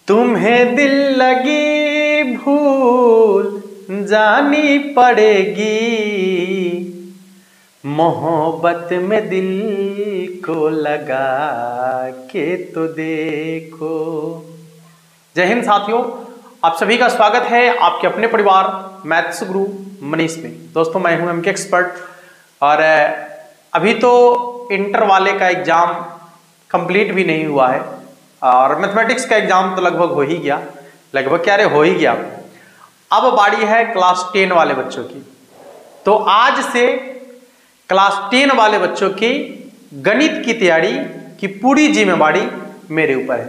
तुम्हें दिल लगी भूल जानी पड़ेगी, मोहब्बत में दिल को लगा के तो देखो। जय हिंद साथियों, आप सभी का स्वागत है आपके अपने परिवार मैथ्स गुरु मनीष में। दोस्तों मैं हूं एमके एक्सपर्ट और अभी तो इंटर वाले का एग्जाम कंप्लीट भी नहीं हुआ है और मैथमेटिक्स का एग्जाम तो लगभग हो ही गया, लगभग क्या रे हो ही गया। अब बारी है क्लास 10 वाले बच्चों की। तो आज से क्लास 10 वाले बच्चों की गणित की तैयारी की पूरी जिम्मेवारी मेरे ऊपर है।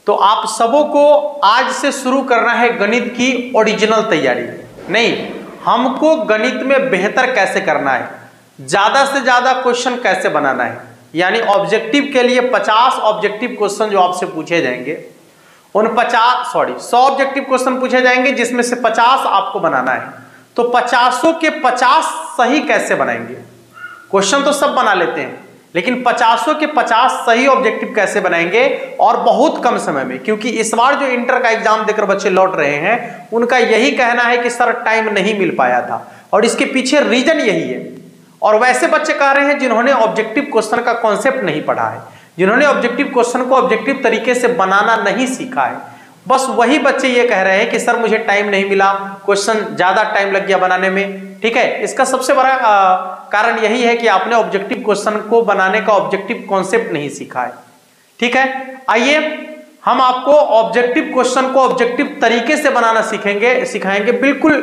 तो आप सबों को आज से शुरू करना है गणित की ओरिजिनल तैयारी। नहीं, हमको गणित में बेहतर कैसे करना है, ज्यादा से ज्यादा क्वेश्चन कैसे बनाना है, यानी ऑब्जेक्टिव के लिए 50 ऑब्जेक्टिव क्वेश्चन जो आपसे पूछे जाएंगे, उन 100 ऑब्जेक्टिव क्वेश्चन पूछे जाएंगे जिसमें से 50 आपको बनाना है। तो 50 के 50 सही कैसे बनाएंगे? क्वेश्चन तो सब बना लेते हैं, लेकिन 50 के 50 सही ऑब्जेक्टिव कैसे बनाएंगे और बहुत कम समय में। क्योंकि इस बार जो इंटर का एग्जाम देकर बच्चे लौट रहे हैं, उनका यही कहना है कि सर टाइम नहीं मिल पाया था, और इसके पीछे रीजन यही है। और वैसे बच्चे कह रहे हैं जिन्होंने ऑब्जेक्टिव क्वेश्चन का कॉन्सेप्ट नहीं पढ़ा है, जिन्होंने ऑब्जेक्टिव क्वेश्चन को ऑब्जेक्टिव तरीके से बनाना नहीं सीखा है, बस वही बच्चे ये कह रहे हैं कि सर मुझे टाइम नहीं मिला, क्वेश्चन ज्यादा टाइम लग गया बनाने में। ठीक है, इसका सबसे बड़ा कारण यही है कि आपने ऑब्जेक्टिव क्वेश्चन को बनाने का ऑब्जेक्टिव कॉन्सेप्ट नहीं सीखा है। ठीक है, आइए हम आपको ऑब्जेक्टिव क्वेश्चन को ऑब्जेक्टिव तरीके से बनाना सिखाएंगे। बिल्कुल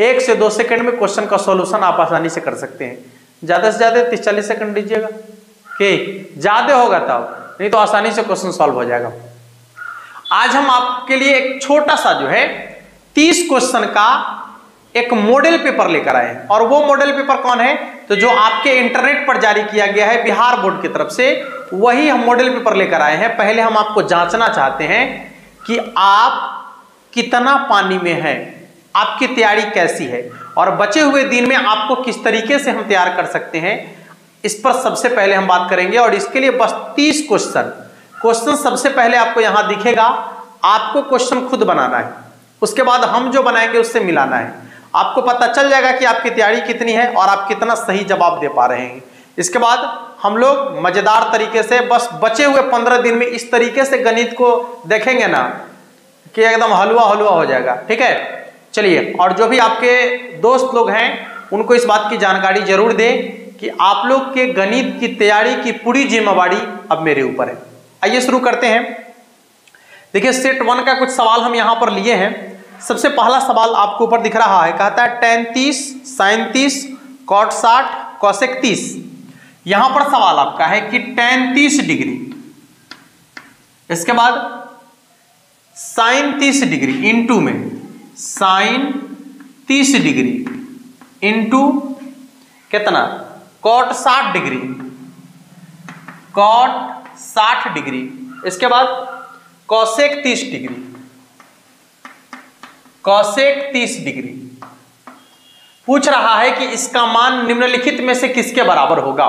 1 से 2 सेकंड में क्वेश्चन का सॉल्यूशन आप आसानी से कर सकते हैं। ज्यादा से ज्यादा 30-40 सेकंड दीजिएगा, कि ज्यादा होगा तब, नहीं तो आसानी से क्वेश्चन सॉल्व हो जाएगा। आज हम आपके लिए एक छोटा सा जो है 30 क्वेश्चन का एक मॉडल पेपर लेकर आए हैं। और वो मॉडल पेपर कौन है? तो जो आपके इंटरनेट पर जारी किया गया है बिहार बोर्ड की तरफ से, वही हम मॉडल पेपर लेकर आए हैं। पहले हम आपको जांचना चाहते हैं कि आप कितना पानी में हैं, आपकी तैयारी कैसी है, और बचे हुए दिन में आपको किस तरीके से हम तैयार कर सकते हैं, इस पर सबसे पहले हम बात करेंगे। और इसके लिए बस 30 क्वेश्चन सबसे पहले आपको यहां दिखेगा। आपको क्वेश्चन खुद बनाना है, उसके बाद हम जो बनाएंगे उससे मिलाना है। आपको पता चल जाएगा कि आपकी तैयारी कितनी है और आप कितना सही जवाब दे पा रहे हैं। इसके बाद हम लोग मजेदार तरीके से बस बचे हुए 15 दिन में इस तरीके से गणित को देखेंगे ना कि एकदम हलवा हो जाएगा। ठीक है, चलिए। और जो भी आपके दोस्त लोग हैं उनको इस बात की जानकारी जरूर दें कि आप लोग के गणित की तैयारी की पूरी जिम्मेवारी अब मेरे ऊपर है। आइए शुरू करते हैं। देखिए, सेट 1 का कुछ सवाल हम यहां पर लिए हैं। सबसे पहला सवाल आपको ऊपर दिख रहा है, कहता है tan 30 sin 30 cot 60 cosec 30। यहां पर सवाल आपका है कि tan 30 डिग्री, इसके बाद sin 30 डिग्री इंटू में sin 30 डिग्री इंटू कितना cot 60 डिग्री, cot 60 डिग्री, इसके बाद cosec 30 डिग्री, cosec 30 डिग्री। पूछ रहा है कि इसका मान निम्नलिखित में से किसके बराबर होगा।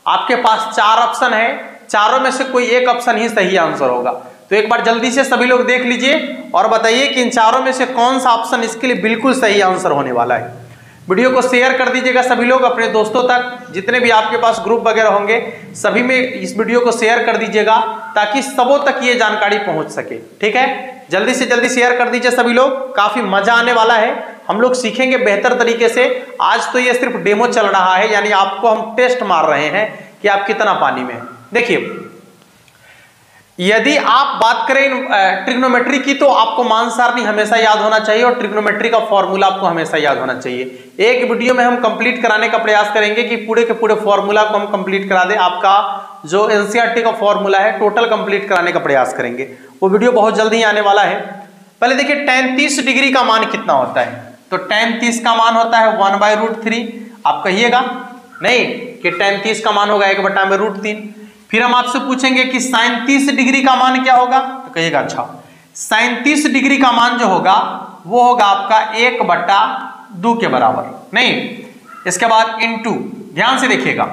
आपके पास 4 ऑप्शन है, चारों में से कोई एक ऑप्शन ही सही आंसर होगा। तो एक बार जल्दी से सभी लोग देख लीजिए और बताइए कि इन चारों में से कौन सा ऑप्शन इसके लिए बिल्कुल सही आंसर होने वाला है। वीडियो को शेयर कर दीजिएगा सभी लोग अपने दोस्तों तक, जितने भी आपके पास ग्रुप वगैरह होंगे सभी में इस वीडियो को शेयर कर दीजिएगा ताकि सबों तक ये जानकारी पहुंच सके। ठीक है, जल्दी से जल्दी शेयर कर दीजिए सभी लोग। काफी मजा आने वाला है, हम लोग सीखेंगे बेहतर तरीके से। आज तो ये सिर्फ डेमो चल रहा है, यानी आपको हम टेस्ट मार रहे हैं कि आप कितना पानी में हैं। देखिए, यदि आप बात करें ट्रिग्नोमेट्री की, तो आपको मान सारणी हमेशा याद होना चाहिए और ट्रिग्नोमेट्री का फॉर्मूला आपको हमेशा याद होना चाहिए। एक वीडियो में हम कंप्लीट कराने का प्रयास करेंगे कि पूरे के पूरे फॉर्मूला को हम कंप्लीट करा दें। आपका जो एनसीईआरटी का फॉर्मूला है टोटल कंप्लीट कराने का प्रयास करेंगे, वो वीडियो बहुत जल्दी ही आने वाला है। पहले देखिए tan 30 डिग्री का मान कितना होता है। तो tan 30 का मान होता है 1/√3। आप कहिएगा नहीं कि tan 30 का मान होगा 1/√3। फिर हम आपसे पूछेंगे कि sin 30 डिग्री का मान क्या होगा, तो कहिएगा अच्छा sin 30 डिग्री का मान जो होगा वो होगा आपका 1/2 के बराबर। नहीं, इसके बाद इंटू, ध्यान से देखिएगा,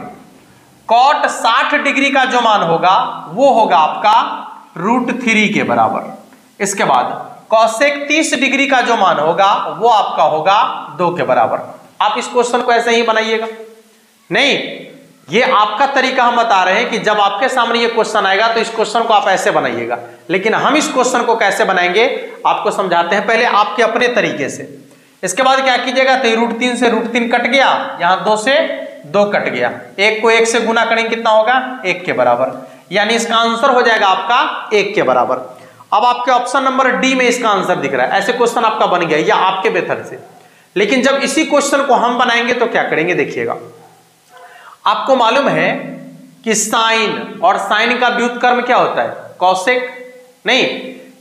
cot 60 डिग्री का जो मान होगा वो होगा आपका √3 के बराबर। इसके बाद कॉसेक 30 डिग्री का जो मान होगा वो आपका होगा 2 के बराबर। आप इस क्वेश्चन को ऐसे ही बनाइएगा, नहीं ये आपका तरीका हम बता रहे हैं कि जब आपके सामने ये क्वेश्चन आएगा तो इस क्वेश्चन को आप ऐसे बनाइएगा, लेकिन हम इस क्वेश्चन को कैसे बनाएंगे आपको समझाते हैं पहले आपके अपने तरीके से। इसके बाद क्या कीजिएगा, तो √3 से √3 कट गया, यहां 2 से 2 कट गया, 1 को 1 से गुना करेंगे कितना होगा 1 के बराबर, यानी इसका आंसर हो जाएगा आपका 1 के बराबर। अब आपके ऑप्शन नंबर डी में इसका आंसर दिख रहा है, ऐसे क्वेश्चन आपका बन गया या आपके मेथड से। लेकिन जब इसी क्वेश्चन को हम बनाएंगे तो क्या करेंगे, देखिएगा आपको मालूम है कि साइन और साइन का व्युत्क्रम क्या होता है कॉसेक, नहीं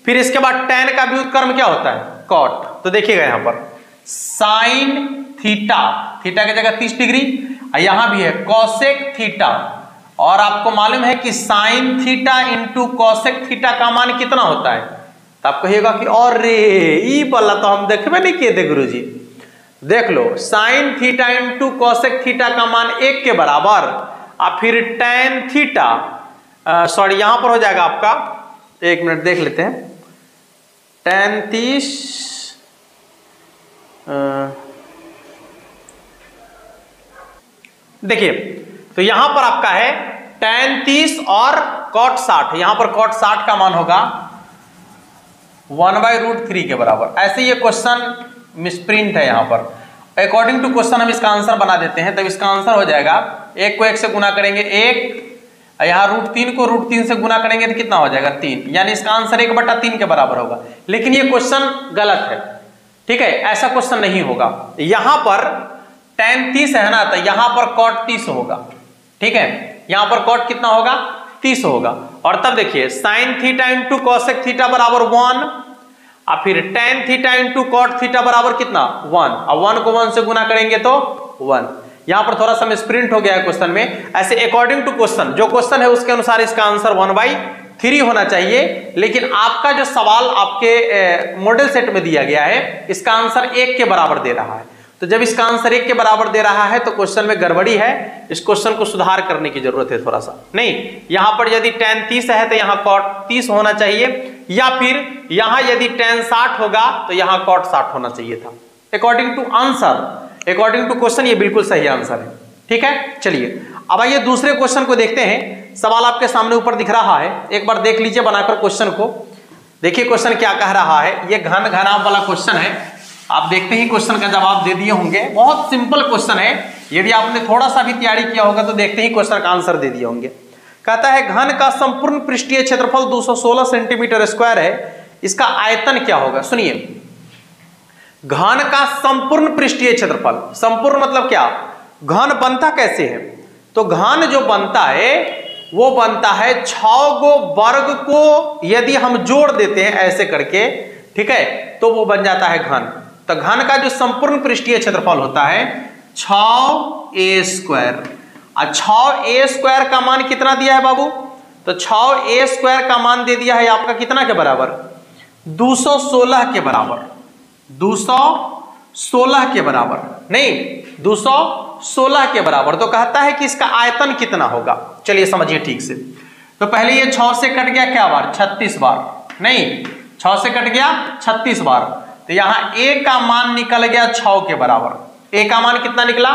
फिर इसके बाद टैन का व्युत्क्रम क्या होता है कॉट। तो देखिएगा यहां पर साइन थीटा, थीटा की जगह 30 डिग्री, यहां भी है कॉसेक थीटा, और आपको मालूम है कि sign theta into cosec theta का मान कितना होता है। तो आप कहिएगा कि और रे ई वाला तो हम देखबे नहीं किए थे गुरुजी। देख लो sine theta into cosec theta का मान 1 के बराबर, और फिर टैन थीटा सॉरी यहां पर हो जाएगा आपका, एक मिनट देख लेते हैं, टैन 30 देखिए तो यहां पर आपका है टैन 30 और कॉट 60, यहां पर कॉट 60 का मान होगा 1/√3 के बराबर। ऐसे ये क्वेश्चन मिसप्रिंट है, यहां पर अकॉर्डिंग टू क्वेश्चन हम इसका आंसर बना देते हैं, तब इसका आंसर हो जाएगा 1 को 1 से गुना करेंगे 1, यहां √3 को √3 से गुना करेंगे तो कितना हो जाएगा 3, यानी इसका आंसर 1/3 के बराबर होगा। लेकिन ये क्वेश्चन गलत है, ठीक है, ऐसा क्वेश्चन नहीं होगा। यहां पर टैन 30 है ना, तो यहां पर कॉट 30 होगा, ठीक है, यहां पर कॉट कितना होगा 30 होगा। और तब देखिए sine theta into cosec theta बराबर 1, और फिर tan theta into cot theta बराबर कितना 1, और 1 को 1 से गुना करेंगे तो 1। यहां पर थोड़ा सा मिसप्रिंट हो गया है क्वेश्चन में। ऐसे अकॉर्डिंग टू क्वेश्चन, जो क्वेश्चन है उसके अनुसार इसका आंसर 1/3 होना चाहिए, लेकिन आपका जो सवाल आपके मॉडल सेट में दिया गया है इसका आंसर 1 के बराबर दे रहा है। तो जब इसका आंसर 1 के बराबर दे रहा है तो क्वेश्चन में गड़बड़ी है, इस क्वेश्चन को सुधार करने की जरूरत है थोड़ा सा। नहीं यहां पर यदि टैन 30 है तो यहां कॉट 30 होना चाहिए, या फिर यहां यदि टैन 60 होगा तो यहां कॉट 60 होना चाहिए था। According to answer, according to question ये बिल्कुल सही आंसर है, ठीक है। चलिए अब आइए दूसरे क्वेश्चन को देखते हैं। सवाल आपके सामने ऊपर दिख रहा है, एक बार देख लीजिए बनाकर क्वेश्चन को। देखिए क्वेश्चन क्या कह रहा है, ये घन घनाभ वाला क्वेश्चन है। आप देखते ही क्वेश्चन का जवाब दे दिए होंगे, बहुत सिंपल क्वेश्चन है, यदि आपने थोड़ा सा भी तैयारी किया होगा तो देखते ही क्वेश्चन का आंसर दे दिए होंगे। कहता है घन का संपूर्ण पृष्ठीय क्षेत्रफल 216 सेंटीमीटर स्क्वायर है, इसका आयतन क्या होगा। सुनिए घन का संपूर्ण पृष्ठीय क्षेत्रफल, संपूर्ण मतलब क्या, घन बनता कैसे है, तो घन जो बनता है वो बनता है 6 गो वर्ग को यदि हम जोड़ देते हैं ऐसे करके, ठीक है, तो वो बन जाता है घन। तो घन का जो संपूर्ण पृष्ठीय क्षेत्रफल होता है 6a², और 6a² का मान कितना दिया है बाबू, तो 6a² का मान दे दिया है आपका कितना के बराबर 216 के बराबर, 216 के बराबर, नहीं 216 के बराबर। तो कहता है कि इसका आयतन कितना होगा। चलिए समझिए ठीक से। तो पहले ये 6 से कट गया क्या बार 36 बार, नहीं 6 से कट गया 36 बार, तो यहां a का मान निकल गया 6 के बराबर। a का मान कितना निकला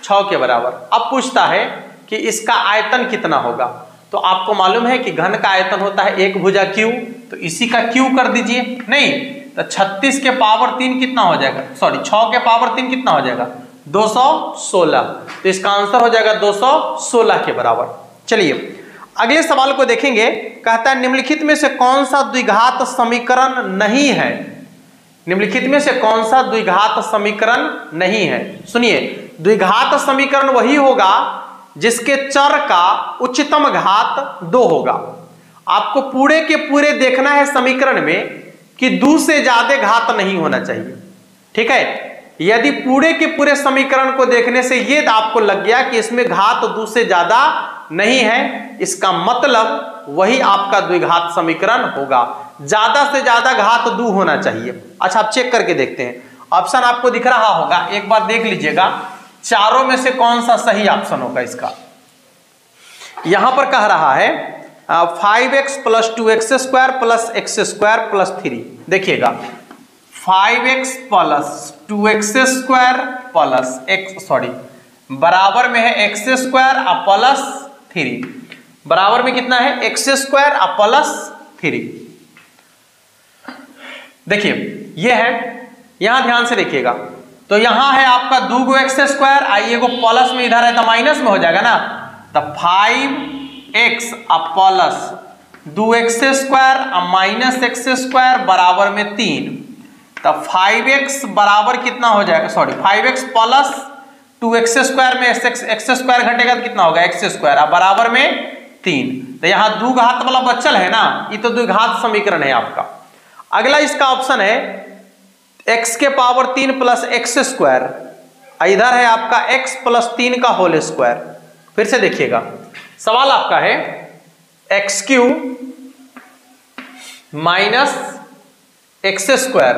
6 के बराबर। अब पूछता है कि इसका आयतन कितना होगा। तो आपको मालूम है कि घन का आयतन होता है 1 भुजा q, तो इसी का q कर दीजिए, नहीं तो 36 के पावर 3 कितना हो जाएगा, सॉरी 6 के पावर 3 कितना हो जाएगा 216, तो इसका आंसर हो जाएगा 216 के बराबर। चलिए अगले सवाल को देखेंगे। कहता है निम्नलिखित में से कौन सा द्विघात समीकरण नहीं है, निम्नलिखित में से कौन सा द्विघात समीकरण नहीं है। सुनिए द्विघात समीकरण वही होगा जिसके चर का उच्चतम घात 2 होगा। आपको पूरे के पूरे देखना है समीकरण में कि 2 से ज्यादा घात नहीं होना चाहिए, ठीक है। यदि पूरे के पूरे समीकरण को देखने से ये आपको लग गया कि इसमें घात 2 से ज्यादा नहीं है, इसका मतलब वही आपका द्विघात समीकरण होगा। ज्यादा से ज्यादा घात 2 होना चाहिए। अच्छा आप चेक करके देखते हैं, ऑप्शन आपको दिख रहा होगा, एक बार देख लीजिएगा चारों में से कौन सा सही ऑप्शन होगा इसका। यहां पर कह रहा है 5x plus 2x square plus x square plus 3। देखिएगा 5x plus 2x square plus बराबर में है x स्क्वायर और प्लस 3, बराबर में कितना है x स्क्वायर और प्लस 3। देखिए ये है, यहां ध्यान से देखिएगा, तो यहां है आपका 2x स्क्वायर, आइए को प्लस में इधर है तो माइनस में हो जाएगा ना, तो 5x प्लस 2x स्क्वायर और माइनस x स्क्वायर बराबर में 3, तब 5x बराबर कितना हो जाएगा, 5x प्लस 2x स्क्वायर में x स्क्वायर घटेगा तो कितना होगा x स्क्वायर और बराबर में 3। तो यहाँ द्विघात वाला बच्चल है ना, ये तो द्विघात समीकरण है आपका। अगला इसका ऑप्शन है x के पावर 3 प्लस x स्क्वायर, इधर है आपका x प्लस 3 का होल स्क्वायर। फिर से देखिएगा सवाल आपका है x Q minus x square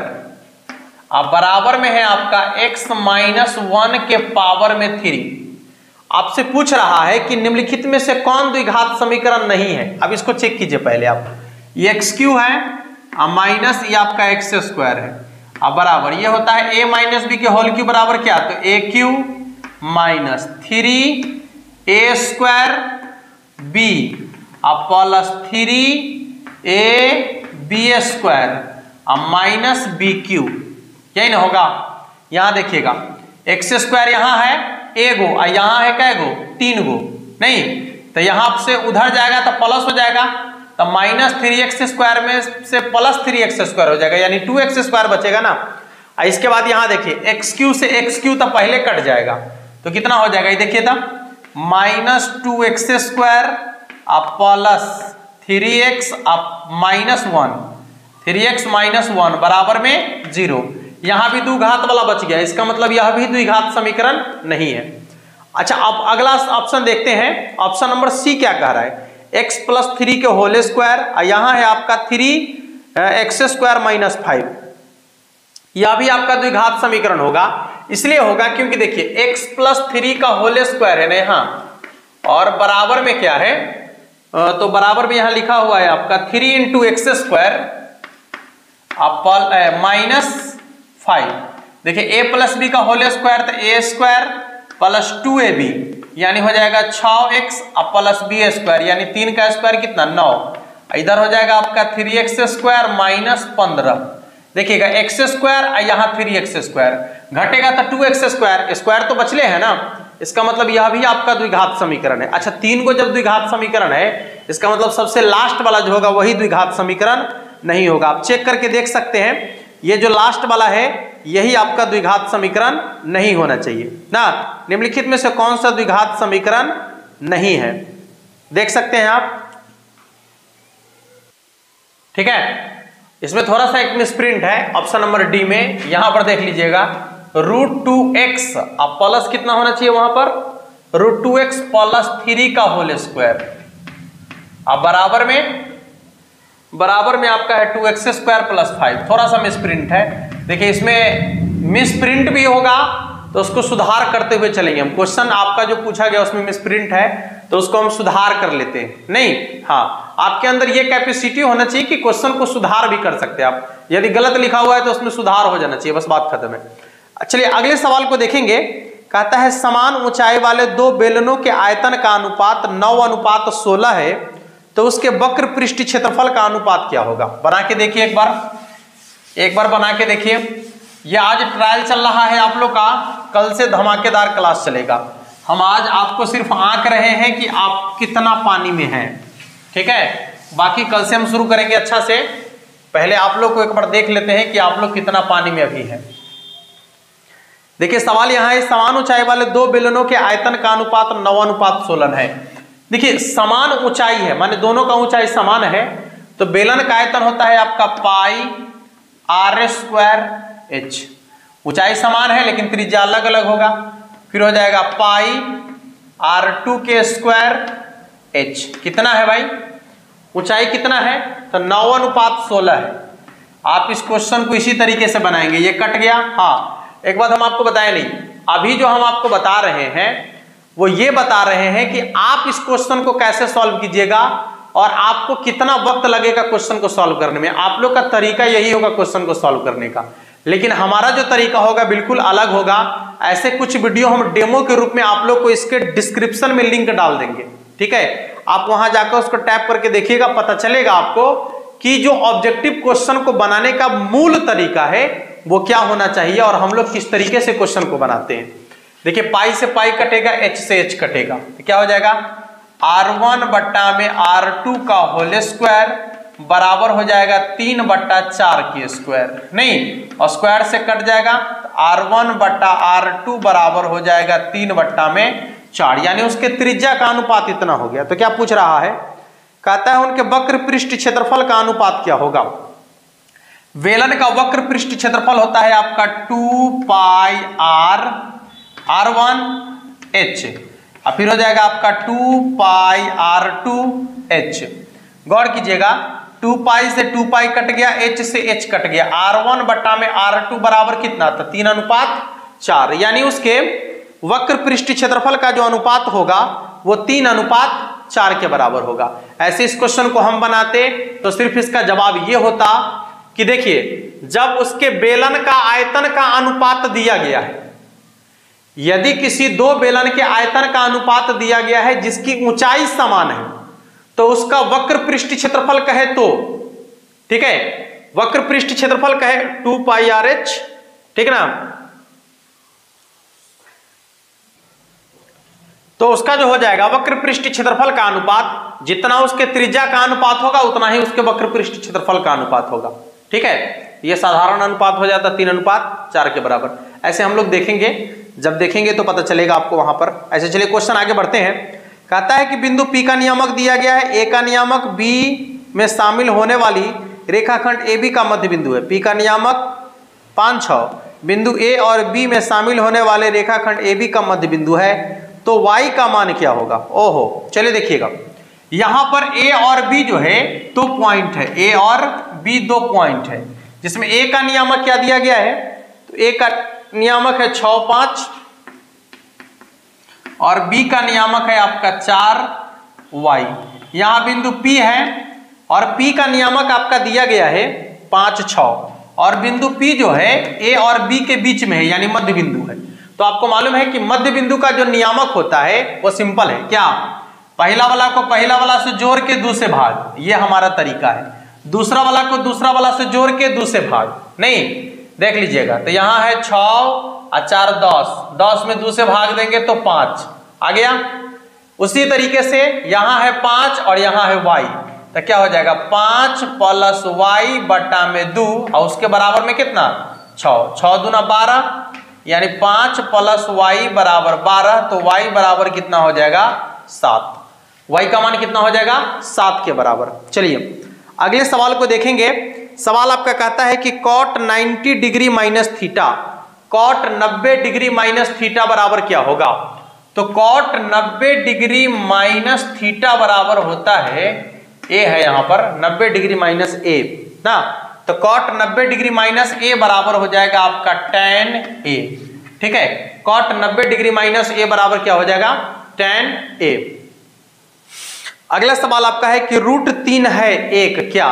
अब बराबर में है आपका x माइनस 1 के पावर में 3। आपसे पूछ रहा है कि निम्नलिखित में से कौन द्विघात समीकरण नहीं है। अब इसको चेक कीजिए पहले आप, ये एक्स क्यू है और माइनस ये आपका एक्स स्क्वायर है, अब बराबर ये होता है a माइनस बी के होल क्यू बराबर क्या, तो a cube minus 3a square b अब प्लस 3ab स्क्वायर अब माइनस बी क्यू, यही ना होगा। यहां देखिएगा एक्स स्क्वायर यहां है ए गो और यहां है कै गो, 3 गो, नहीं तो यहां से उधर जाएगा तो प्लस हो जाएगा, तो माइनस 3x स्क्वायर में से प्लस 3x स्क्वायर हो जाएगा, यानी 2x स्क्वायर बचेगा ना। इसके बाद यहां देखिए एक्स क्यू से एक्स क्यू तो पहले कट जाएगा, तो कितना हो जाएगा ये देखिए था, माइनस 2x स्क्वायर अब प्लस 3x अब माइनस 1, 3x माइनस 1 बराबर में 0। यहां भी द्विघात वाला बच गया, इसका मतलब यह भी द्विघात समीकरण नहीं है। अच्छा अब अगला ऑप्शन देखते हैं, ऑप्शन नंबर सी क्या कह रहा है, x प्लस 3 के होल स्क्वायर और यहां है आपका 3x स्क्वायर माइनस 5, यह भी आपका द्विघात समीकरण होगा। इसलिए होगा क्योंकि देखिए x प्लस 3 का होल स्क्वायर है ना यहाँ, और बराबर में क्या है, तो बराबर में यहां लिखा हुआ है आपका 3 इंटू एक्स स्क्वायर माइनस 5। देखिए a प्लस बी का होल स्क्वायर तो a स्क्वायर प्लस 2ab यानी हो जाएगा 6x प्लस बी स्क्वायर यानी 3 का स्क्वायर कितना 9, इधर हो जाएगा आपका 3x स्क्वायर माइनस 15। देखिएगा एक्स स्क्वायर और यहाँ 3x स्क्वायर घटेगा तो 2x स्क्वायर, स्क्वायर तो बचले है ना, इसका मतलब यह भी आपका द्विघात समीकरण है। अच्छा 3 को जब द्विघात समीकरण है इसका मतलब सबसे लास्ट वाला जो होगा वही द्विघात समीकरण नहीं होगा। आप चेक करके देख सकते हैं, ये जो लास्ट वाला है यही आपका द्विघात समीकरण नहीं होना चाहिए ना। निम्नलिखित में से कौन सा द्विघात समीकरण नहीं है, देख सकते हैं आप, ठीक है। इसमें थोड़ा सा एक मिसप्रिंट है ऑप्शन नंबर डी में, यहां पर देख लीजिएगा √2x अब प्लस कितना होना चाहिए वहां पर, √2x प्लस 3 का होल स्क्वायर अब बराबर में आपका है 2x स्क्वायर प्लस 5। थोड़ा सा मिसप्रिंट है, देखिए इसमें मिसप्रिंट भी होगा तो उसको सुधार करते हुए चलेंगे हम। क्वेश्चन आपका जो पूछा गया उसमें मिसप्रिंट है तो उसको हम सुधार कर लेते हैं, नहीं हाँ आपके अंदर ये कैपेसिटी होना चाहिए कि क्वेश्चन को सुधार भी कर सकते हैं आप। यदि गलत लिखा हुआ है तो उसमें सुधार हो जाना चाहिए, बस बात खत्म है। चलिए अगले सवाल को देखेंगे। कहता है समान ऊंचाई वाले दो बेलनों के आयतन का अनुपात 9:16 है, तो उसके वक्र पृष्ठ क्षेत्रफल का अनुपात क्या होगा। बना के देखिए एक बार बना के देखिए। ये आज ट्रायल चल रहा है आप लोग का, कल से धमाकेदार क्लास चलेगा। हम आज आपको सिर्फ आंक रहे हैं कि आप कितना पानी में हैं, ठीक है। बाकी कल से हम शुरू करेंगे अच्छा से। पहले आप लोग को एक बार देख लेते हैं कि आप लोग कितना पानी में अभी हैं। देखिए सवाल यहाँ है, समान ऊंचाई वाले दो बेलनों के आयतन का अनुपात 9:16 है। देखिए समान ऊंचाई है माने दोनों का ऊंचाई समान है, तो बेलन का आयतन होता है आपका पाई r²h। ऊंचाई समान है लेकिन त्रिज्या अलग अलग होगा, फिर हो जाएगा पाई r²h। कितना है भाई ऊंचाई कितना है, तो 9:16 है। आप इस क्वेश्चन को इसी तरीके से बनाएंगे। ये कट गया, हाँ एक बात हम आपको बताए नहीं, अभी जो हम आपको बता रहे हैं वो ये बता रहे हैं कि आप इस क्वेश्चन को कैसे सॉल्व कीजिएगा और आपको कितना वक्त लगेगा क्वेश्चन को सॉल्व करने में। आप लोग का तरीका यही होगा क्वेश्चन को सॉल्व करने का, लेकिन हमारा जो तरीका होगा बिल्कुल अलग होगा। ऐसे कुछ वीडियो हम डेमो के रूप में आप लोग को इसके डिस्क्रिप्शन में लिंक डाल देंगे, ठीक है। आप वहां जाकर उसको टैप करके देखिएगा, पता चलेगा आपको कि जो ऑब्जेक्टिव क्वेश्चन को बनाने का मूल तरीका है वो क्या होना चाहिए और हम लोग किस तरीके से क्वेश्चन को बनाते हैं। देखिए पाई से पाई कटेगा, एच से एच कटेगा, तो क्या हो जाएगा R1 बट्टा में R2 का होल स्क्वायर बराबर हो जाएगा 3 बट्टा 4 की स्क्वायर, नहीं और स्क्वायर से कट जाएगा तो R1 बट्टा R2 बराबर हो जाएगा 3 बट्टा में 4, यानी उसके त्रिज्या का अनुपात इतना हो गया। तो क्या पूछ रहा है, कहता है उनके वक्र पृष्ठ क्षेत्रफल का अनुपात क्या होगा। वेलन का वक्र पृष्ठ क्षेत्रफल होता है आपका 2 पाई R1H और फिर हो जाएगा आपका 2 पाई R2H। गौर कीजिएगा 2 पाई से 2 पाई कट गया, H से H कट गया, R1 बट्टा में R2 बराबर कितना था 3:4, यानी उसके वक्र पृष्ठ क्षेत्रफल का जो अनुपात होगा वो 3:4 के बराबर होगा। ऐसे इस क्वेश्चन को हम बनाते तो सिर्फ इसका जवाब ये होता कि देखिए जब उसके बेलन का आयतन का अनुपात दिया गया है, यदि किसी दो बेलन के आयतन का अनुपात दिया गया है जिसकी ऊंचाई समान है तो उसका वक्र पृष्ठ क्षेत्रफल कहे तो, ठीक है, वक्र पृष्ठ क्षेत्रफल कहे 2 पाई RH, ठीक है ना, तो उसका जो हो जाएगा वक्र पृष्ठ क्षेत्रफल का अनुपात जितना उसके त्रिज्या का अनुपात होगा उतना ही उसके वक्र पृष्ठ क्षेत्रफल का अनुपात होगा, ठीक है। यह साधारण अनुपात हो जाता 3:4 के बराबर। ऐसे हम लोग देखेंगे, जब देखेंगे तो पता चलेगा आपको वहां पर। ऐसे चलिए क्वेश्चन आगे बढ़ते हैं। कहता है कि बिंदु P का नियामक दिया गया है, A का नियामक B में शामिल होने वाली रेखाखंड AB का मध्य बिंदु है। P का नियामक 5, 6 बिंदु A और B में शामिल होने वाले रेखाखंड AB का मध्य बिंदु है, तो Y का मान क्या होगा। ओहो, चलिए देखिएगा यहां पर A और B जो है 2 पॉइंट है, A और B 2 पॉइंट है, जिसमें A का नियामक क्या दिया गया है, तो A का नियामक है 6, 5 और B का नियामक है आपका 4Y। यहां बिंदु P है और P का नियामक आपका दिया गया है 5, 6 और बिंदु P जो है A और B के बीच में है, यानी मध्य बिंदु है। तो आपको मालूम है कि मध्य बिंदु का जो नियामक होता है वो सिंपल है, क्या, पहला वाला को पहला वाला से जोड़ के दूसरे भाग, ये हमारा तरीका है। दूसरा वाला को दूसरा वाला से जोड़ के दूसरे भाग, नहीं देख लीजिएगा, तो यहाँ है 6 और 4 10, 10 में दूसरे भाग देंगे तो 5 आ गया। उसी तरीके से यहाँ है 5 और यहाँ है Y, तो क्या हो जाएगा 5 + Y बटा में 2 और उसके बराबर में कितना 6, 6 दूना 12, यानी 5 + Y बराबर 12, तो Y बराबर कितना हो जाएगा 7। Y का मान कितना हो जाएगा 7 के बराबर। चलिए अगले सवाल को देखेंगे। सवाल आपका कहता है कि cot 90 degree minus theta, cot 90 degree minus theta बराबर क्या होगा। तो cot 90 डिग्री माइनस थीटा बराबर होता है, A है यहां पर 90 डिग्री माइनस A ना, तो cot 90 डिग्री माइनस A बराबर हो जाएगा आपका tan A, ठीक है। cot 90 डिग्री माइनस A बराबर क्या हो जाएगा tan A। अगला सवाल आपका है कि √3 है एक क्या,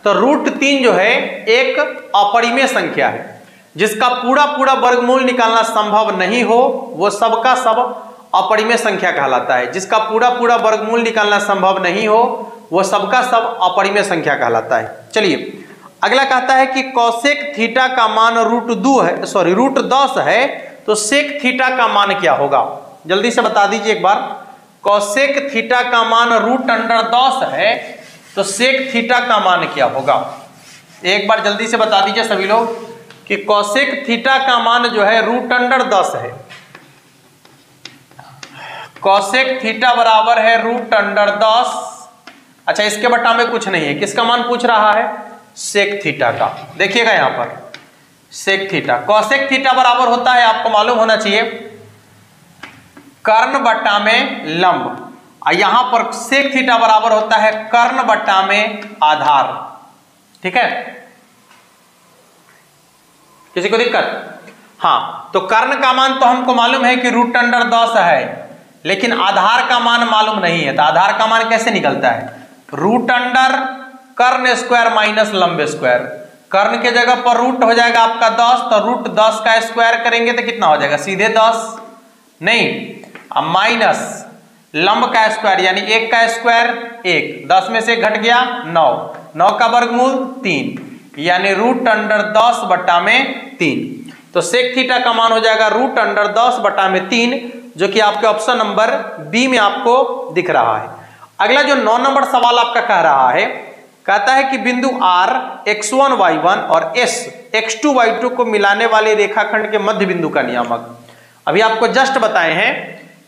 तो √3 जो है एक अपरिमेय संख्या है जिसका पूरा पूरा वर्गमूल निकालना संभव नहीं हो, वो सबका सब अपरिमेय संख्या कहलाता है। जिसका पूरा पूरा वर्गमूल निकालना संभव नहीं हो वो सबका सब अपरिमेय संख्या कहलाता है। चलिए अगला कहता है कि cosec थीटा का मान √10 है, तो sec थीटा का मान क्या होगा। जल्दी से बता दीजिए एक बार, cosec थीटा का मान √10 है, तो sec थीटा का मान क्या होगा। एक बार जल्दी से बता दीजिए सभी लोग कि cosec थीटा का मान जो है √10 है। cosec थीटा बराबर है √10। अच्छा इसके बटा में कुछ नहीं है, किसका मान पूछ रहा है sec थीटा का। देखिएगा यहां पर sec थीटा, cosec थीटा बराबर होता है, आपको मालूम होना चाहिए, कर्ण बट्टा में लंब, और यहां पर sec थीटा बराबर होता है कर्ण बट्टा में आधार, ठीक है। किसी को दिक्कत, हाँ, तो कर्ण का मान तो हमको मालूम है कि √10 है, लेकिन आधार का मान मालूम नहीं है, तो आधार का मान कैसे निकलता है, रूट अंडर कर्ण स्क्वायर माइनस लंब स्क्वायर। कर्ण के जगह पर रूट हो जाएगा आपका 10, तो रूट 10 का स्क्वायर करेंगे तो कितना हो जाएगा, सीधे 10 नहीं, अब माइनस लंब का स्क्वायर यानी 1 का स्क्वायर 1, 10 में से घट गया 9, 9 का वर्गमूल 3 यानी रूट अंडर 10 बटा में 3। तो सेक थीटा का मान हो जाएगा रूट अंडर 10 बटा में 3, जो कि आपके ऑप्शन नंबर बी में आपको दिख रहा है। अगला जो 9 नंबर सवाल आपका कह रहा है, कहता है कि बिंदु R x1 y1 और S x2 y2 को मिलाने वाले रेखाखंड के मध्य बिंदु का नियामक। अभी आपको जस्ट बताए हैं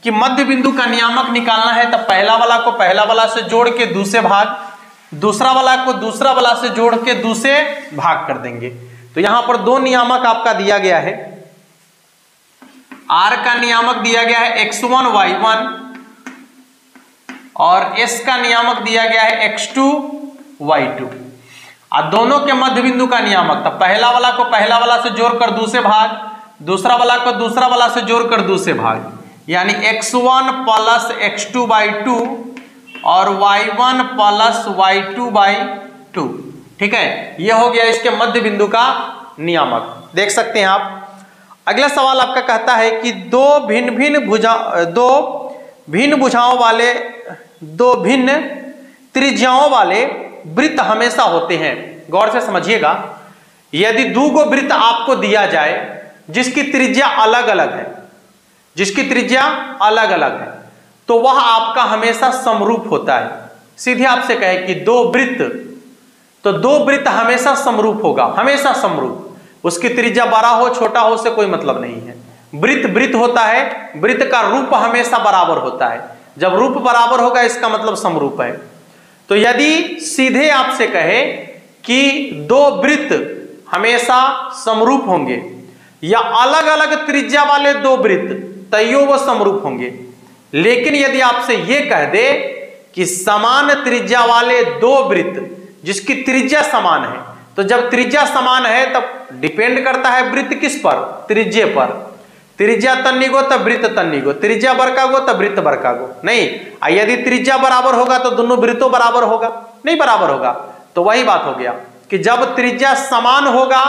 कि मध्य बिंदु का नियामक निकालना है, तब पहला वाला को पहला वाला से जोड़ के दूसरे भाग, दूसरा वाला को दूसरा वाला से जोड़ के दूसरे भाग कर देंगे। तो यहां पर दो नियामक आपका दिया गया है, R का नियामक दिया गया है x1 y1 और S का नियामक दिया गया है x2 y2। और दोनों के मध्य बिंदु का नियामक, तब पहला वाला को पहला वाला से जोड़कर दूसरे भाग, दूसरा वाला को दूसरा वाला से जोड़कर दूसरे भाग, यानी x1 प्लस x2 बाई 2 और y1 प्लस y2 बाई 2। ठीक है, यह हो गया इसके मध्य बिंदु का नियामक, देख सकते हैं आप। अगला सवाल आपका कहता है कि दो भिन्न त्रिज्याओं वाले वृत्त हमेशा होते हैं। गौर से समझिएगा, यदि दो गो वृत्त आपको दिया जाए जिसकी त्रिज्या अलग अलग है, जिसकी त्रिज्या अलग अलग है, तो वह आपका हमेशा समरूप होता है। सीधे आपसे कहे कि दो वृत्त, तो दो वृत्त हमेशा समरूप होगा, हमेशा समरूप। उसकी त्रिज्या बड़ा हो छोटा हो से कोई मतलब नहीं है। वृत्त वृत्त होता है, वृत्त का रूप हमेशा बराबर होता है। जब रूप बराबर होगा इसका मतलब समरूप है। तो यदि सीधे आपसे कहे कि दो वृत्त हमेशा समरूप होंगे या अलग अलग त्रिज्या वाले दो वृत्त, तैयो वो समरूप होंगे। लेकिन यदि आपसे यह कह दे कि समान त्रिज्या वाले दो वृत्त जिसकी त्रिज्या समान है, तो जब त्रिज्या समान है तब डिपेंड करता है वृत्त किस पर, त्रिज्या पर। त्रिज्या तन्नी गो तब वृत्त तन्नी गो, त्रिज्या बरका गो तब वृत्त बरका गो नहीं। यदि त्रिज्या बराबर होगा तो दोनों वृत्तों बराबर होगा, नहीं बराबर होगा। तो वही बात हो गया कि जब त्रिज्या समान होगा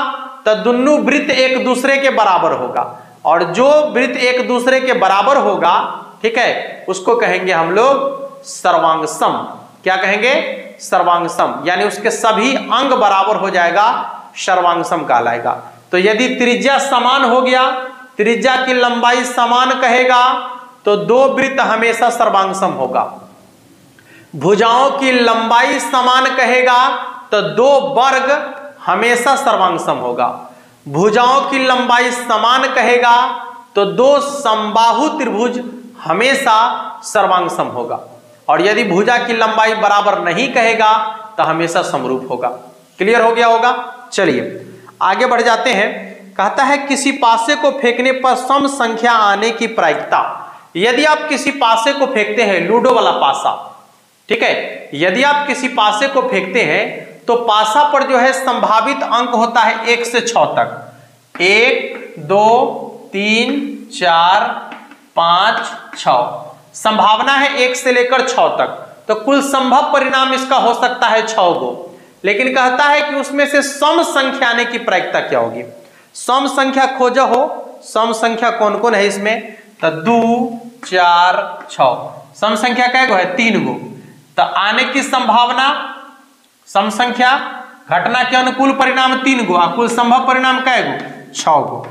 तो दोनों वृत्त एक दूसरे के बराबर होगा, और जो वृत्त एक दूसरे के बराबर होगा, ठीक है, उसको कहेंगे हम लोग सर्वांग सम। क्या कहेंगे, सर्वांग सम, यानी उसके सभी अंग बराबर हो जाएगा, सर्वांग सम कहलाएगा। तो यदि त्रिज्या समान हो गया, त्रिज्या की लंबाई समान कहेगा, तो दो वृत्त हमेशा सर्वांग सम होगा। भुजाओं की लंबाई समान कहेगा तो दो वर्ग हमेशा सर्वांग सम होगा। भुजाओं की लंबाई समान कहेगा तो दो समबाहु त्रिभुज हमेशा सर्वांग सम होगा। और यदि भुजा की लंबाई बराबर नहीं कहेगा तो हमेशा समरूप होगा। क्लियर हो गया होगा। चलिए आगे बढ़ जाते हैं। कहता है किसी पासे को फेंकने पर सम संख्या आने की प्रायिकता। यदि आप किसी पासे को फेंकते हैं, लूडो वाला पासा, ठीक है, यदि आप किसी पासे को फेंकते हैं तो पासा पर जो है संभावित अंक होता है 1 से 6 तक। 1 2 3 4 5 6 संभावना है 1 से लेकर 6 तक। तो कुल संभव परिणाम इसका हो सकता है 6 गो। लेकिन कहता है कि उसमें से सम संख्या आने की प्रायिकता क्या होगी। सम संख्या खोजो हो, सम संख्या कौन कौन है इसमें, तो 2 4 6 सम संख्या कै गो है, 3 गो। तो आने की संभावना सम संख्या घटना के अनुकूल परिणाम 3 गो, कुल संभव परिणाम कै गो, 6 गो,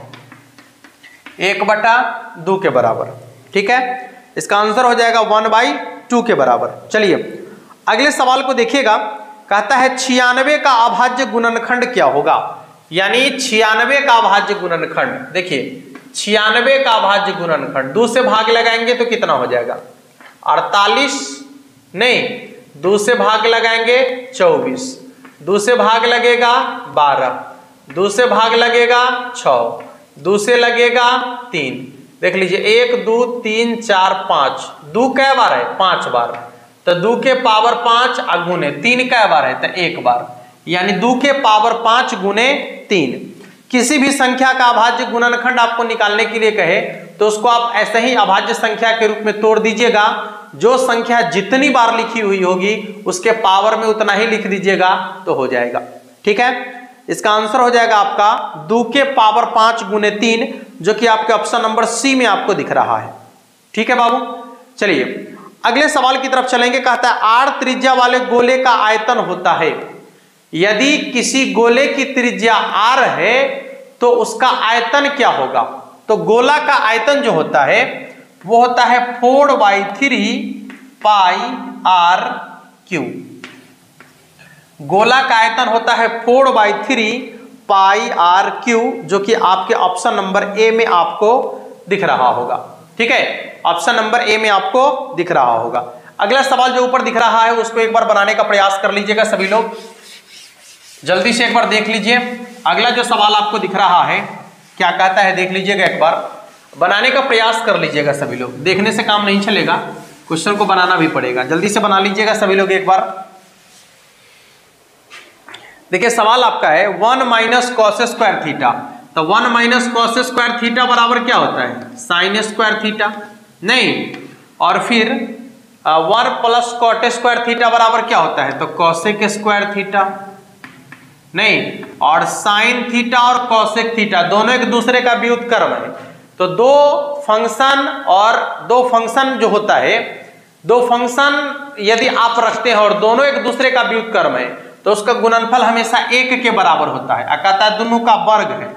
1/2 के बराबर। ठीक है, इसका आंसर हो जाएगा 1/2 के बराबर। चलिए अगले सवाल को देखिएगा। कहता है 96 का अभाज्य गुणनखंड क्या होगा। यानी 96 का अभाज्य गुणनखंड, देखिए 96 का अभाज्य गुणनखंड 2 से भाग लगाएंगे तो कितना हो जाएगा, 48 नहीं, 2 से भाग लगाएंगे 24, 2 से भाग लगेगा 12, 2 से भाग लगेगा 6, 2 से लगेगा 3। देख लीजिए 1 2 3 4 5, 2 कै बार है, 5 बार। तो 2 के पावर 5 गुने 3 कै बार है, तो 1 बार, यानी 2 के पावर 5 गुने 3। किसी भी संख्या का अभाज्य गुणनखंड आपको निकालने के लिए कहे तो उसको आप ऐसे ही अभाज्य संख्या के रूप में तोड़ दीजिएगा। जो संख्या जितनी बार लिखी हुई होगी उसके पावर में उतना ही लिख दीजिएगा तो हो जाएगा। ठीक है, इसका आंसर हो जाएगा आपका 2 के पावर 5 गुने 3, जो कि आपके ऑप्शन नंबर सी में आपको दिख रहा है। ठीक है बाबू, चलिए अगले सवाल की तरफ चलेंगे। कहता है आर त्रिज्या वाले गोले का आयतन होता है। यदि किसी गोले की त्रिज्या आर है तो उसका आयतन क्या होगा? तो गोला का आयतन जो होता है वो होता है 4/3 पाई आर क्यू। गोला का आयतन होता है 4/3 पाई आर क्यू, जो कि आपके ऑप्शन नंबर ए में आपको दिख रहा होगा। ठीक है, ऑप्शन नंबर ए में आपको दिख रहा होगा। अगला सवाल जो ऊपर दिख रहा है उसको एक बार बनाने का प्रयास कर लीजिएगा सभी लोग, जल्दी से एक बार देख लीजिए। अगला जो सवाल आपको दिख रहा है क्या कहता है देख लीजिएगा, एक बार बनाने का प्रयास कर लीजिएगा सभी लोग। देखने से काम नहीं चलेगा, क्वेश्चन को बनाना भी पड़ेगा। जल्दी से बना लीजिएगा सभी लोग एक बार। देखिए सवाल आपका है 1 माइनस कॉस स्क्वायर थीटा। तो 1 माइनस कॉस स्क्वायर थीटा बराबर क्या होता है? Sine square theta. नहीं, और फिर 1 प्लस कॉट स्क्वायर थीटा बराबर क्या होता है? तो कॉसेक स्क्वायर थीटा। नहीं, और साइन थीटा और कॉसेक थीटा दोनों एक दूसरे का व्युत्क्रम है। तो दो फंक्शन जो होता है, दो फंक्शन यदि आप रखते हैं और दोनों एक दूसरे का व्युत्क्रम है तो उसका गुणनफल हमेशा 1 के बराबर होता है। कहता है दोनों का वर्ग है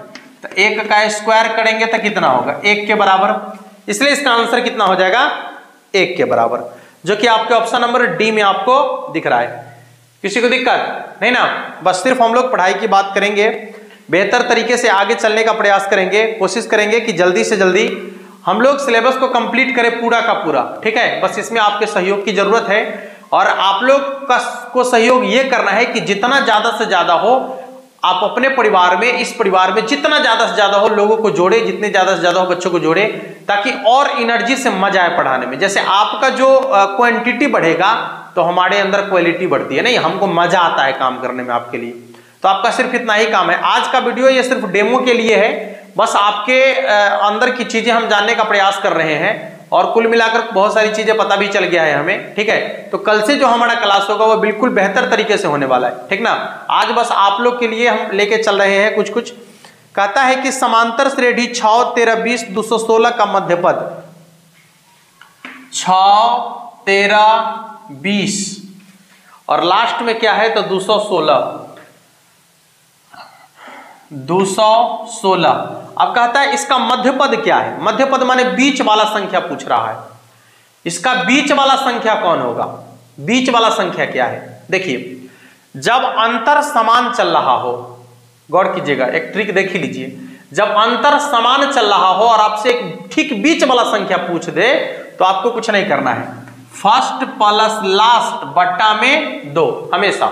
तो 1 का स्क्वायर करेंगे तो कितना होगा? 1 के बराबर। इसलिए इसका आंसर कितना हो जाएगा? 1 के बराबर, जो कि आपके ऑप्शन नंबर डी में आपको दिख रहा है। किसी को दिक्कत नहीं ना? बस सिर्फ हम लोग पढ़ाई की बात करेंगे, बेहतर तरीके से आगे चलने का प्रयास करेंगे, कोशिश करेंगे कि जल्दी से जल्दी हम लोग सिलेबस को कंप्लीट करें पूरा का पूरा। ठीक है, बस इसमें आपके सहयोग की जरूरत है और आप लोग को सहयोग ये करना है कि जितना ज्यादा से ज्यादा हो आप अपने परिवार में, इस परिवार में जितना ज्यादा से ज्यादा हो लोगों को जोड़े, जितने ज्यादा से ज्यादा हो बच्चों को जोड़े, ताकि और एनर्जी से मजा आए पढ़ाने में। जैसे आपका जो क्वांटिटी बढ़ेगा तो हमारे अंदर क्वालिटी बढ़ती है। नहीं, हमको मजा आता है काम करने में आपके लिए। तो आपका सिर्फ इतना ही काम है। आज का वीडियो ये सिर्फ डेमो के लिए है, बस आपके अंदर की चीजें हम जानने का प्रयास कर रहे हैं और कुल मिलाकर बहुत सारी चीजें पता भी चल गया है हमें। ठीक है, तो कल से जो हमारा क्लास होगा वो बिल्कुल बेहतर तरीके से होने वाला है। ठीक ना? आज बस आप लोग के लिए हम लेके चल रहे हैं कुछ। कहता है कि समांतर श्रेणी 6, 13, 20, 216 का मध्यपद 6, 13, 20 और लास्ट में क्या है? तो 216। अब कहता है इसका मध्यपद क्या है? मध्यपद माने बीच वाला संख्या पूछ रहा है। इसका बीच वाला संख्या कौन होगा? बीच वाला संख्या क्या है? देखिए, जब अंतर समान चल रहा हो, गौर कीजिएगा, एक ट्रिक देख ही लीजिए। जब अंतर समान चल रहा हो और आपसे एक ठीक बीच वाला संख्या पूछ दे तो आपको कुछ नहीं करना है, फर्स्ट प्लस लास्ट बट्टा में 2, हमेशा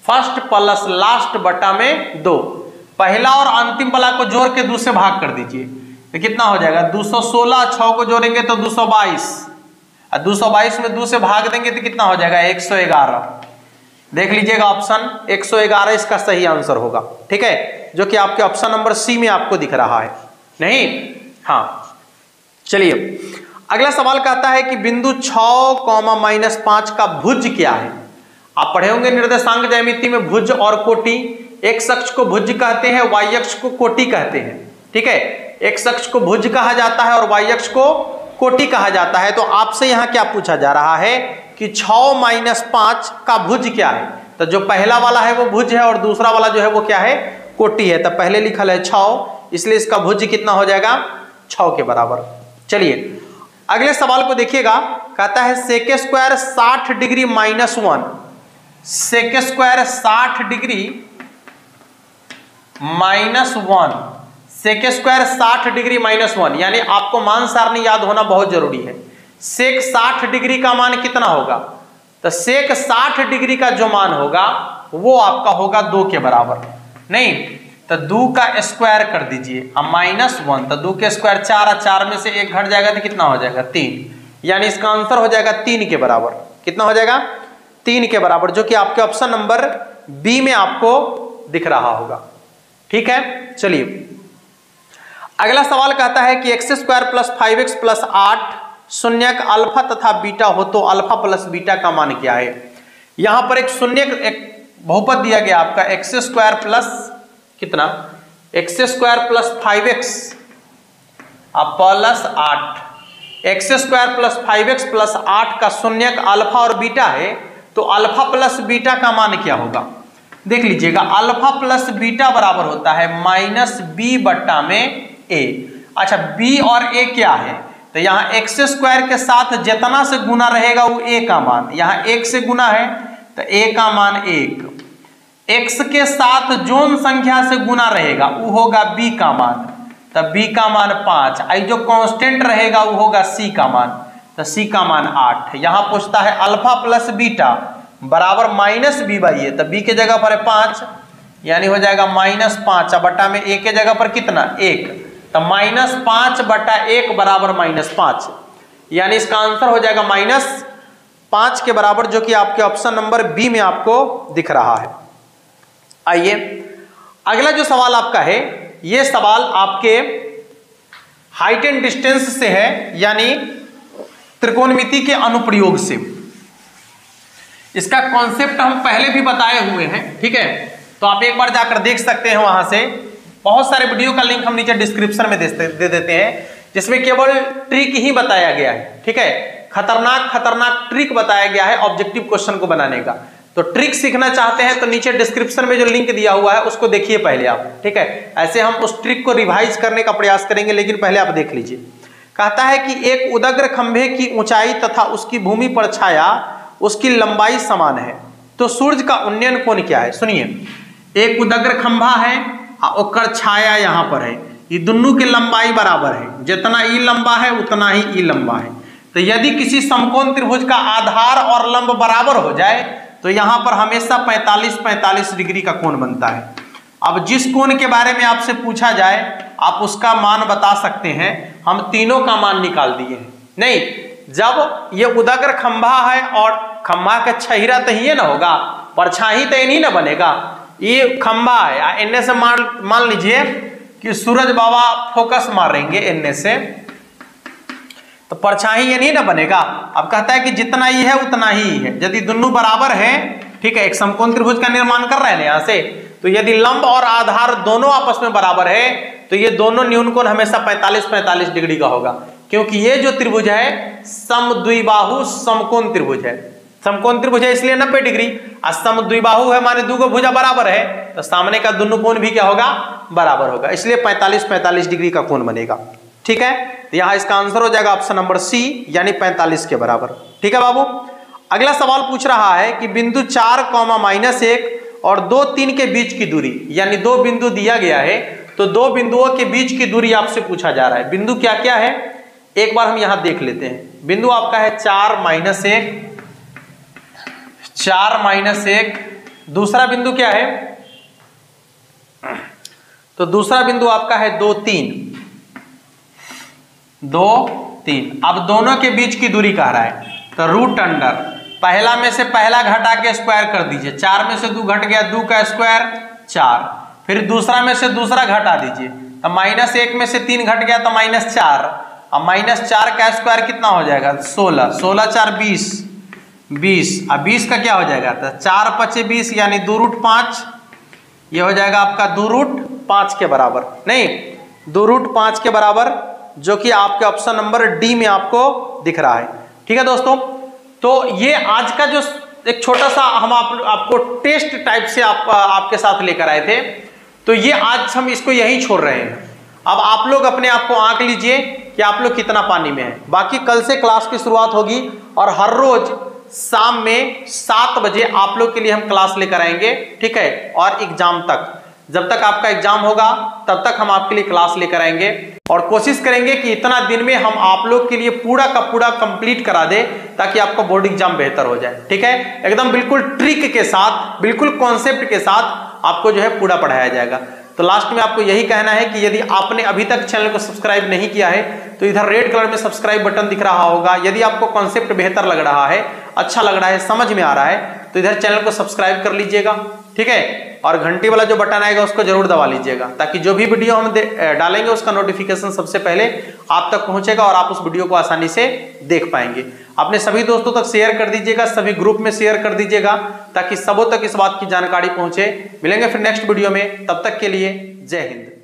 फर्स्ट प्लस लास्ट बट्टा में 2। पहला और अंतिम वाला को जोड़ के 2 से भाग कर दीजिए तो कितना हो जाएगा? 216। 6 को जोड़ेंगे तो 222 और 222 में 2 से भाग देंगे तो कितना हो जाएगा? 111। देख लीजिएगा ऑप्शन 111 इसका सही आंसर होगा। ठीक है, जो कि आपके ऑप्शन नंबर सी में आपको दिख रहा है। नहीं, हाँ, चलिए अगला सवाल कहता है कि बिंदु 6, -5 का भुज क्या है? आप पढ़े होंगे निर्देशांक ज्यामिति में भुज और कोटि। एक्स अक्ष को भुज कहते हैं, वाई अक्ष को कोटि कहते हैं। ठीक है, एक्स अक्ष को भुज कहा जाता है और वाई अक्ष को कोटि कहा जाता है। तो आपसे यहाँ क्या पूछा जा रहा है कि 6 - 5 का भुज क्या है? तो जो पहला वाला है वो भुज है और दूसरा वाला जो है वो क्या है? कोटि है। तो पहले लिखल है 6, इसलिए इसका भुज कितना हो जाएगा? 6 के बराबर। चलिए अगले सवाल को देखिएगा। कहता है sec square 60 degree -1, sec square 60 degree -1, sec square 60 degree -1, यानी आपको मान सारणी याद होना बहुत जरूरी है। सेक 60 डिग्री का मान कितना होगा? तो सेक 60 डिग्री का जो मान होगा वो आपका होगा 2 के बराबर। नहीं, तो 2 का स्क्वायर कर दीजिए अब -1, तो 2 के स्क्वायर 4 और 4 में से 1 घट जाएगा तो कितना हो जाएगा? 3, यानी इसका आंसर हो जाएगा 3 के बराबर। कितना हो जाएगा? 3 के बराबर, जो कि आपके ऑप्शन नंबर बी में आपको दिख रहा होगा। ठीक है, चलिए अगला सवाल कहता है कि x² + 5x + 8 शून्यक अल्फा तथा बीटा हो तो अल्फा प्लस बीटा का मान क्या है। यहां पर एक शून्यक एक बहुपद दिया गया आपका x² प्लस कितना x² + 5x plus 8, x² + 5x + 8 का शून्यक अल्फा और बीटा है तो अल्फा प्लस बीटा का मान क्या होगा। देख लीजिएगा अल्फा प्लस बीटा बराबर होता है -b/a। अच्छा b और a क्या है तो यहाँ x² के साथ जितना से गुना रहेगा वो a का मान, यहाँ 1 से गुना है तो a का मान 1, x के साथ जोन संख्या से गुना रहेगा वो होगा b का मान, तो b का मान 5, आई जो कांस्टेंट रहेगा वो होगा c का मान, तो c का मान 8। यहाँ पूछता है अल्फा प्लस बीटा बराबर -b/a, तो b के जगह पर है 5 यानी हो जाएगा -5 बटा में a के जगह पर कितना 1, तो -5/1 बराबर -5, यानी इसका आंसर हो जाएगा -5 के बराबर, जो कि आपके ऑप्शन नंबर बी में आपको दिख रहा है। आइए अगला जो सवाल आपका है ये सवाल आपके हाइट एंड डिस्टेंस से है, यानी त्रिकोणमिति के अनुप्रयोग से। इसका कॉन्सेप्ट हम पहले भी बताए हुए हैं, ठीक है, तो आप एक बार जाकर देख सकते हैं। वहां से बहुत सारे वीडियो का लिंक हम नीचे डिस्क्रिप्शन में दे देते हैं, जिसमें केवल ट्रिक ही बताया गया है, ठीक है, खतरनाक ट्रिक बताया गया है ऑब्जेक्टिव क्वेश्चन को बनाने का। तो ट्रिक सीखना चाहते हैं तो नीचे डिस्क्रिप्शन में जो लिंक दिया हुआ है उसको देखिए पहले आप, ठीक है। ऐसे हम उस ट्रिक को रिवाइज करने का प्रयास करेंगे, लेकिन पहले आप देख लीजिए। कहता है कि एक उदग्र खंभे की ऊंचाई तथा उसकी भूमि पर छाया उसकी लंबाई समान है, तो सूर्य का उन्नयन कोण क्या है। सुनिए, एक उदग्र खंभा है और छाया यहाँ पर है, ये दोनों की लंबाई बराबर है, जितना ई लंबा है उतना ही ई लंबा है। तो यदि किसी समकोण त्रिभुज का आधार और लंब बराबर हो जाए तो यहाँ पर हमेशा 45 डिग्री का कोण बनता है। अब जिस कोण के बारे में आपसे पूछा जाए आप उसका मान बता सकते हैं। हम तीनों का मान निकाल दिए हैं। नहीं, जब ये उदग्र खंभा है और खंभा का चेहरा तो ही ना होगा, परछाई तो नहीं ना बनेगा। ये खंभा है, इनने से मान लीजिए कि सूरज बाबा फोकस मारेंगे इनने से, तो परछाई ये नहीं ना बनेगा। अब कहता है कि जितना ही है उतना ही है। यदि दोनों बराबर है, ठीक है, एक समकोण त्रिभुज का निर्माण कर रहे हैं यहाँ से, तो यदि लंब और आधार दोनों आपस में बराबर है तो ये दोनों न्यून कोण हमेशा 45 डिग्री का होगा, क्योंकि ये जो त्रिभुज है समद्विबाहु समकोण त्रिभुज है। समकोण त्रिभुज है इसलिए 90 डिग्री, और समद्विबाहु है माने दो भुजा बराबर है, तो सामने का दोनों कोण भी क्या होगा, बराबर होगा, इसलिए 45 डिग्री का कोण बनेगा। ठीक है, तो यहाँ इसका आंसर हो जाएगा ऑप्शन नंबर सी, यानी 45 के बराबर। ठीक है बाबू, अगला सवाल पूछ रहा है कि बिंदु 4, -1 और 2, 3 के बीच की दूरी, यानी दो बिंदु दिया गया है तो दो बिंदुओं के बीच की दूरी आपसे पूछा जा रहा है। बिंदु क्या क्या है एक बार हम यहां देख लेते हैं। बिंदु आपका है 4 - 1, दूसरा बिंदु क्या है, तो दूसरा बिंदु आपका है 2, 3। अब दोनों के बीच की दूरी कह रहा है, तो रूट अंडर पहला में से पहला घटा के स्क्वायर कर दीजिए। 4 में से 2 घट गया, 2 का स्क्वायर 4, फिर दूसरा में से दूसरा घटा दीजिए, तो -1 में से 3 घट गया तो -4, अब -4 का स्क्वायर कितना हो जाएगा 16, 16 4 20, अब 20 का क्या हो जाएगा, तो 4 × 5 = 20, यानी 2√5, ये हो जाएगा आपका 2√5 के बराबर, नहीं 2√5 के बराबर, जो कि आपके ऑप्शन नंबर डी में आपको दिख रहा है। ठीक है दोस्तों, तो ये आज का जो एक छोटा सा हम आपको टेस्ट टाइप से आपके साथ लेकर आए थे, तो ये आज हम इसको यहीं छोड़ रहे हैं। अब आप लोग अपने आप को आंक लीजिए कि आप लोग कितना पानी में हैं। बाकी कल से क्लास की शुरुआत होगी और हर रोज शाम में 7 बजे आप लोग के लिए हम क्लास लेकर आएंगे, ठीक है, और एग्जाम तक, जब तक आपका एग्जाम होगा तब तक हम आपके लिए क्लास लेकर आएंगे और कोशिश करेंगे कि इतना दिन में हम आप लोग के लिए पूरा का पूरा कंप्लीट करा दे, ताकि आपका बोर्ड एग्जाम बेहतर हो जाए। ठीक है, एकदम बिल्कुल ट्रिक के साथ, बिल्कुल कॉन्सेप्ट के साथ आपको जो है पूरा पढ़ाया जाएगा। तो लास्ट में आपको यही कहना है कि यदि आपने अभी तक चैनल को सब्सक्राइब नहीं किया है तो इधर रेड कलर में सब्सक्राइब बटन दिख रहा होगा। यदि आपको कॉन्सेप्ट बेहतर लग रहा है, अच्छा लग रहा है, समझ में आ रहा है, तो इधर चैनल को सब्सक्राइब कर लीजिएगा। ठीक है। और घंटी वाला जो बटन आएगा उसको जरूर दबा लीजिएगा, ताकि जो भी वीडियो हम डालेंगे उसका नोटिफिकेशन सबसे पहले आप तक पहुंचेगा और आप उस वीडियो को आसानी से देख पाएंगे। अपने सभी दोस्तों तक शेयर कर दीजिएगा, सभी ग्रुप में शेयर कर दीजिएगा, ताकि सबों तक इस बात की जानकारी पहुंचे। मिलेंगे फिर नेक्स्ट वीडियो में, तब तक के लिए जय हिंद।